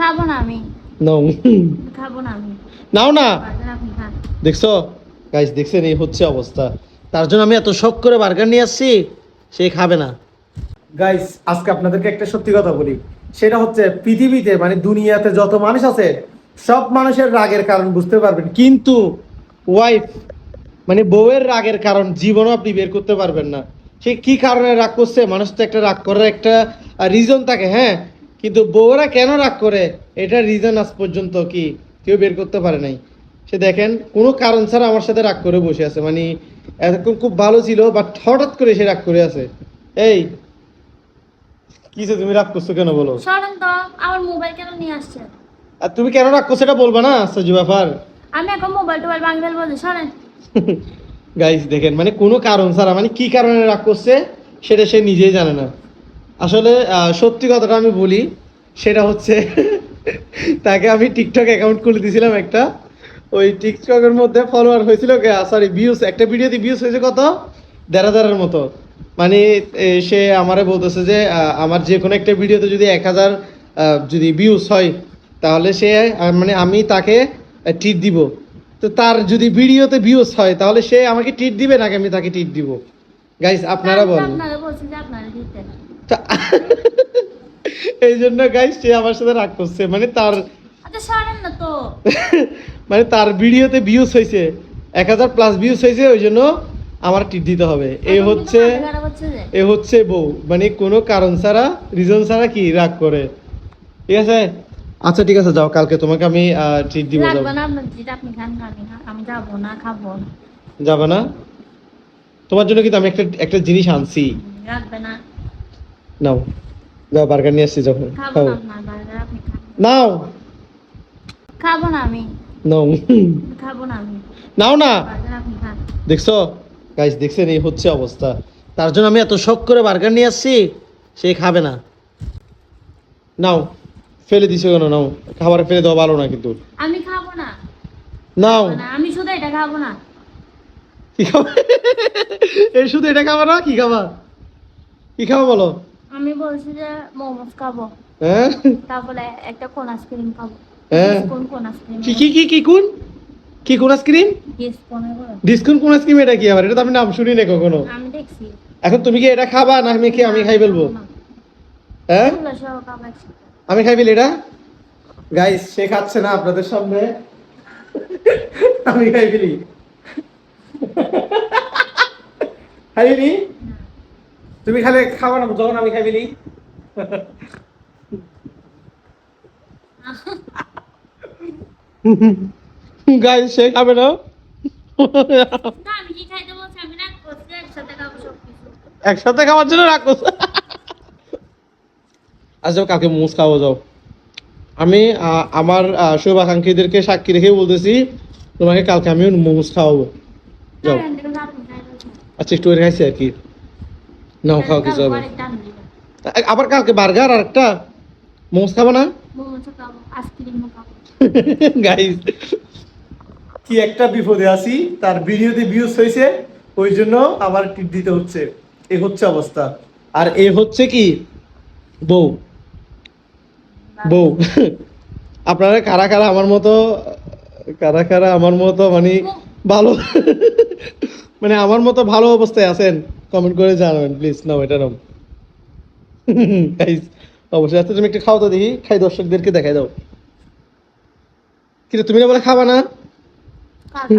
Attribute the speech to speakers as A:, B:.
A: খাবো না আমি।
B: নাও
A: খাবো না আমি।
B: নাও না।
A: বার্গার আপনি খান।
B: দেখছো গাইস, দেখছেন এই হচ্ছে অবস্থা। তার জন্য আমি এত শখ করে বার্গার নিয়ে আসছি, সে খাবে না। গাইস, আজকে আপনাদেরকে একটা সত্যি কথা বলি, সেটা হচ্ছে পৃথিবীতে মানে দুনিয়াতে যত মানুষ আছে সব মানুষের রাগের কারণ বুঝতে পারবেন, কিন্তু ওয়াইফ মানে বউয়ের রাগের কারণ জীবনও আপনি বের করতে পারবেন না। সে কি কারণে রাগ করছে, মানুষ তো একটা রাগ করার একটা রিজন থাকে, হ্যাঁ, কিন্তু বউরা কেন রাগ করে এটা রিজন আজ পর্যন্ত কি কেউ বের করতে পারে নাই। সে দেখেন কোনো কারণ ছাড়া আমার সাথে রাগ করে বসে আছে, মানে এতক্ষণ খুব ভালো ছিল বাট হঠাৎ করে সে রাগ করে আছে। এই কিসে তুমি রাগ করছো কেন বলো?
A: সরেন তো, আমার মোবাইল কেন নিয়ে আসছে?
B: আর তুমি কেন রাগ করছো এটা বলবা না সজি ব্যাপার।
A: আমি এখন মোবাইল টোবাইল ভাঙি ফেলবো, সরেন।
B: গাইস দেখেন, মানে কোনো কারণ ছাড়া, মানে কি কারণে রাগ করছে সেটা সে নিজেই জানে না। আসলে সত্যি কথাটা আমি বলি, সেটা হচ্ছে তাকে আমি টিকটক অ্যাকাউন্ট খুলে দিয়েছিলাম একটা। ওই টিকটকের মধ্যে ফলোয়ার হয়েছিল, সরি ভিউজ, একটা ভিডিওতে ভিউজ হয়েছে কত 1,500 মতো। মানে সে আমারে বলতেছে যে আমার যে কোনো একটা ভিডিওতে যদি 1,000 যদি ভিউজ হয় তাহলে সে মানে আমি তাকে ট্রিট দিব। তো তার যদি ভিডিওতে ভিউজ হয় তাহলে সে আমাকে ট্রিট দিবে নাকি আমি তাকে ট্রিট দিব? গাইস আপনারা বলেন।
A: আপনারা বলছেন যে আপনারা দিতে।
B: এই জন্য গাইস সে আমার সাথে রাগ করছে, মানে তার
A: আচ্ছা সরেন না তো।
B: মানে তার ভিডিওতে ভিউজ হয়েছে 1,000 প্লাস ভিউজ হয়েছে, ওই জন্য আমার ট্রিট দিতে হবে। এই
A: এখন কিন্তু
B: হচ্ছে
A: মাথা খারাপ হচ্ছে যে।
B: এ হচ্ছে বউ, মানে কোনো কারণ ছাড়া রিজন ছাড়া কি রাগ করে। ঠিক আছে, আচ্ছা ঠিক আছে, যাও, কালকে তোমাকে আমি ট্রিট দিব। যাও,
A: লাগবে না আপনার যেটা আপনি খান, আমি যাবো না, খাবো না।
B: যাবে না? তোমার জন্য কিন্তু আমি একটা একটা জিনিস আনছি।
A: লাগবে না।
B: নাও, যাও, বার্গার নিয়ে আসছি যখন
A: খাবো
B: খাও।
A: না আপনার বার্গার, আপনি খান।
B: নাও
A: খাবো না আমি।
B: নাও
A: খাবো না আমি।
B: নাও না।
A: বার্গার আপনি খান।
B: দেখছো গাইস, দেখছেন এই হচ্ছে অবস্থা। তার জন্য আমি এত শখ করে বার্গার নিয়ে আসছি, সে খাবে না। নাও, ফেলে দিছো কেন? নাও, খাবার ফেলে দেওয়া ভালো না কিন্তু।
A: আমি খাবো না।
B: নাও।
A: না, আমি শুধু এটা খাবো না।
B: কি খাবা? এই শুধু এটা খাবা না, কি খাবা? কি খাবা বলো?
A: আমি বলছি যে মোমোস খাবো,
B: হ্যাঁ
A: তারপরে একটা কোন আইসক্রিম খাবো।
B: হ্যাঁ,
A: কোন আইসক্রিম?
B: কি কি কি কি কোন কি কোন আইসক্রিম? ডিসকাউন্ট কোন আইসক্রিম? এটা কি আবার? এটা তো আমি নাম শুনি না কখনো।
A: আমি দেখছি।
B: এখন তুমি কি এটা খাবা না আমি কি আমি খাই ফেলবো? হ্যাঁ,
A: এগুলো সব খাবো একসাথে।
B: আমি খাই ফেলি এটা। গাইস সে খাচ্ছে না আপনাদের সামনে, আমি খাই ফেলি। খাই ফেলি? তুমি খালে খাবা না যখন আমি খাই ফেলি? গাইস সে খাবে না।
A: না, আমি কি খাইতে বলছি? আমি রাগ করছি, একসাথে খাবো সবকিছু।
B: একসাথে খাওয়ার জন্য রাগ করছে। আজ যাও, কালকে মোমোস খাওয়া যাও। আমি আমার শুভাকাঙ্ক্ষীদেরকে সাক্ষী রেখে বলতেছি, তোমাকে কালকে আমি মোমোস খাওয়াবো। যাও,
A: হ্যাঁ, দেখুন আপনি খাইতে।
B: আচ্ছা একটু খাইছি আর কি। নাও খাও, কিছু হবে।
A: আরেকটা আনবি।
B: আবার কালকে বার্গার আর একটা মোমোস খাবো না?
A: মোমোস খাবো, আইসক্রিমও খাবো।
B: গাইস কি একটা বিপদে আছি, তার ভিডিওতে ভিউজ হয়েছে ওই জন্য আমার টিপ দিতে হচ্ছে। এই হচ্ছে অবস্থা। আর এ হচ্ছে কি বউ। বউ আপনারা কারা কারা আমার মতো, কারা কারা আমার মতো মানে ভালো মানে আমার মতো ভালো অবস্থায় আছেন কমেন্ট করে জানাবেন প্লিজ। নাও এটা নাও। গাইস অবশ্যই। আচ্ছা তুমি একটু খাও তো দেখি, খাই দর্শকদেরকে দেখাই দাও। কিন্তু তুমি না বলে খাবা না?
A: খাবো।